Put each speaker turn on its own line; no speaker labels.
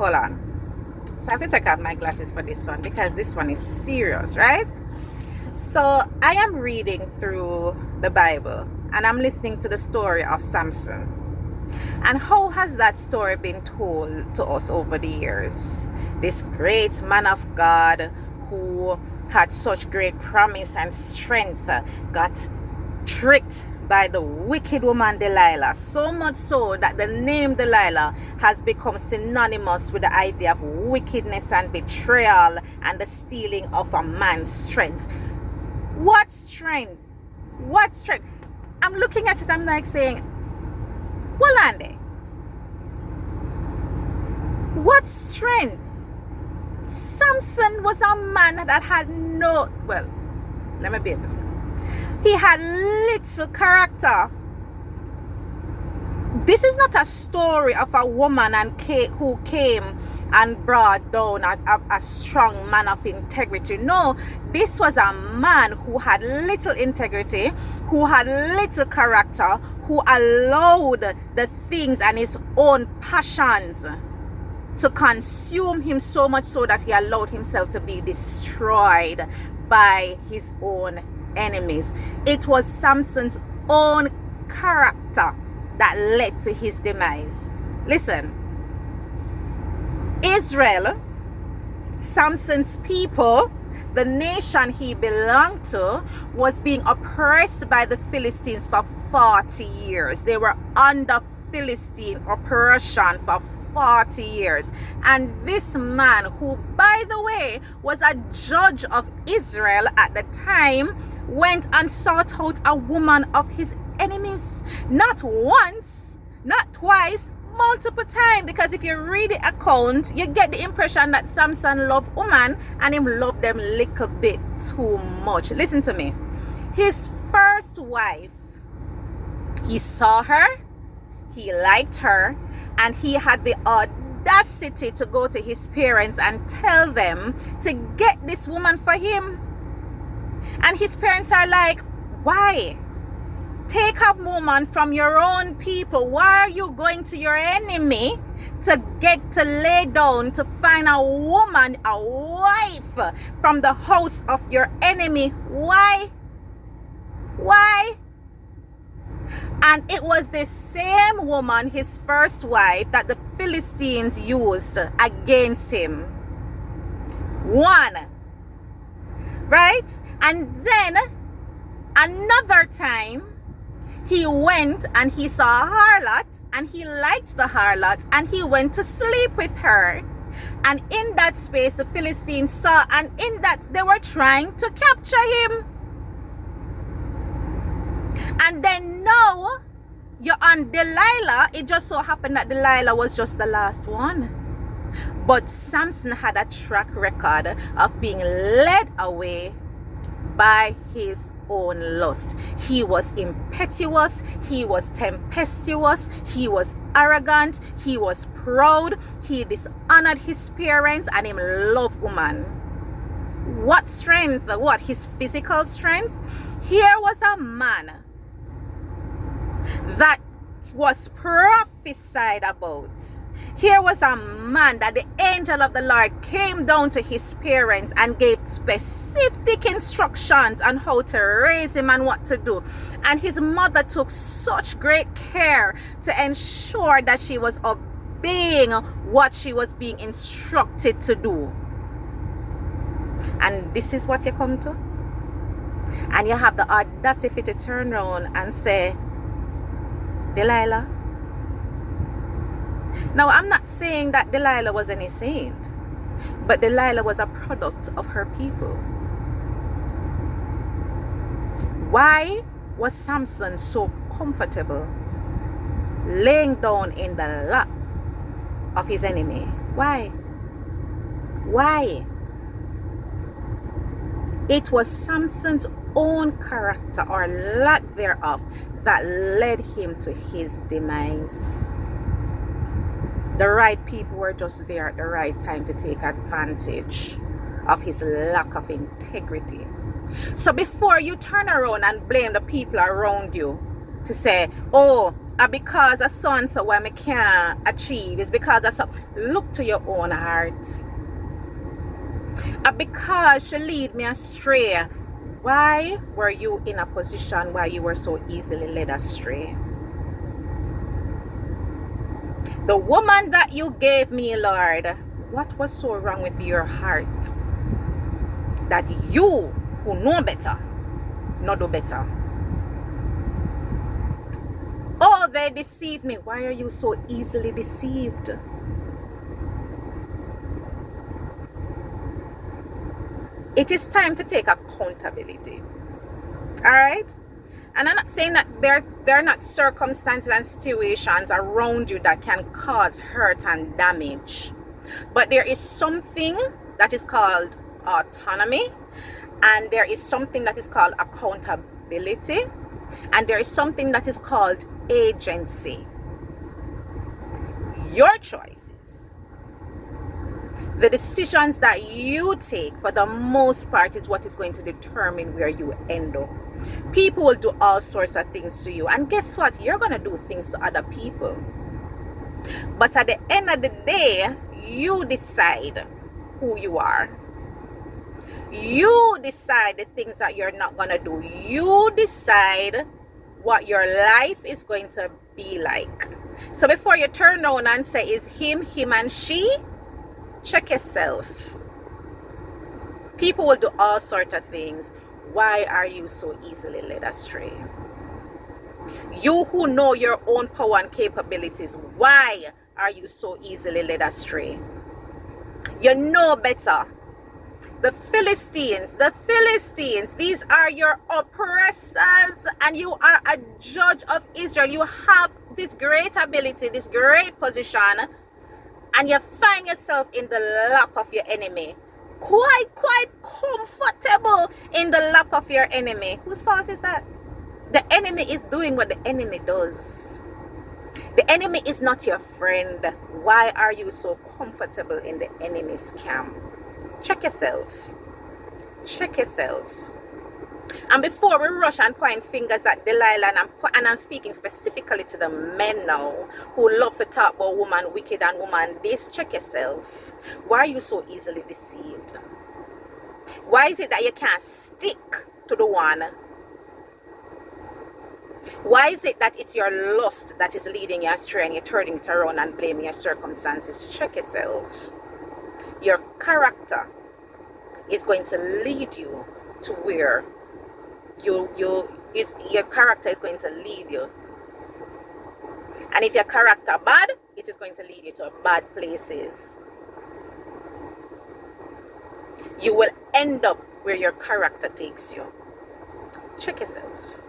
hold on. So I have to take off my glasses for this one because this one is serious, right? So I am reading through the Bible and I'm listening to the story of Samson. And how has that story been told to us over the years? This great man of God who had such great promise and strength got tricked by the wicked woman Delilah, so much so that the name Delilah has become synonymous with the idea of wickedness and betrayal and the stealing of a man's strength. What strength? What strength? I'm looking at it, I'm like saying, Walande, what strength? Samson was a man that had no, well, let me be honest. He had little character. This is not a story of a woman who came and brought down a strong man of integrity. No, this was a man who had little integrity, who had little character, who allowed the things and his own passions to consume him so much so that he allowed himself to be destroyed by his own enemies. It was Samson's own character that led to his demise. Listen, Israel, Samson's people, the nation he belonged to, was being oppressed by the Philistines for 40 years. They were under Philistine oppression for 40 years. And this man, who by the way was a judge of Israel at the time, went and sought out a woman of his enemies. Not once, not twice, multiple times. Because if you read the account, you get the impression that Samson loved women and him loved them a little bit too much. Listen to me. His first wife, he saw her, he liked her, and he had the audacity to go to his parents and tell them to get this woman for him. And his parents are like, why? Take a woman from your own people. Why are you going to your enemy to get to lay down to find a woman, a wife from the house of your enemy? Why? Why? And it was the same woman, his first wife, that the Philistines used against him. One. Right? And then another time, he went and he saw a harlot and he liked the harlot and he went to sleep with her. And in that space, the Philistines saw, and in that they were trying to capture him. And then now you're on Delilah. It just so happened that Delilah was just the last one. But Samson had a track record of being led away by his own lust. He was impetuous, he was tempestuous, he was arrogant, he was proud, he dishonored his parents, and him loved woman. What strength? What? His physical strength? Here was a man that was prophesied about. Here was a man that the angel of the Lord came down to his parents and gave specific instructions on how to raise him and what to do. And his mother took such great care to ensure that she was obeying what she was being instructed to do. And this is what you come to? And you have the audacity to turn around and say, Delilah. Now, I'm not saying that Delilah was any saint, but Delilah was a product of her people. Why was Samson so comfortable laying down in the lap of his enemy? Why? Why? It was Samson's own character or lack thereof that led him to his demise. The right people were just there at the right time to take advantage of his lack of integrity. So before you turn around and blame the people around you to say, oh, Because of so and so what I can't achieve. It's because of so. Look to your own heart. Because she lead me astray. Why were you in a position where you were so easily led astray? The woman that you gave me, Lord, what was so wrong with your heart that you, who know better, not do better? Oh, they deceived me. Why are you so easily deceived? It is time to take accountability. All right? And I'm not saying that there are not circumstances and situations around you that can cause hurt and damage. But there is something that is called autonomy, and there is something that is called accountability, and there is something that is called agency. Your choices, the decisions that you take, for the most part, is what is going to determine where you end up. People will do all sorts of things to you, and guess what? You're going to do things to other people. But at the end of the day, you decide who you are. You decide the things that you're not going to do. You decide what your life is going to be like. So before you turn around and say, is him, and she, check yourself. People will do all sorts of things. Why are you so easily led astray? You who know your own power and capabilities, why are you so easily led astray? You know better. The Philistines, these are your oppressors, and you are a judge of Israel. You have this great ability, this great position, and you find yourself in the lap of your enemy. Quite comfortable in the lap of your enemy. Whose fault is that? The enemy is doing what the enemy does. The enemy is not your friend. Why are you so comfortable in the enemy's camp? Check yourself. Check yourself. And before we rush and point fingers at Delilah, and I'm speaking specifically to the men now who love to talk about woman wicked and woman this, check yourself. Why are you so easily deceived? Why is it that you can't stick to the one? Why is it that it's your lust that is leading you astray and you're turning it around and blaming your circumstances? Check yourself. Your character is going to lead you to where your character is going to lead you. And if your character bad, it is going to lead you to bad places. You will end up where your character takes you. Check yourself.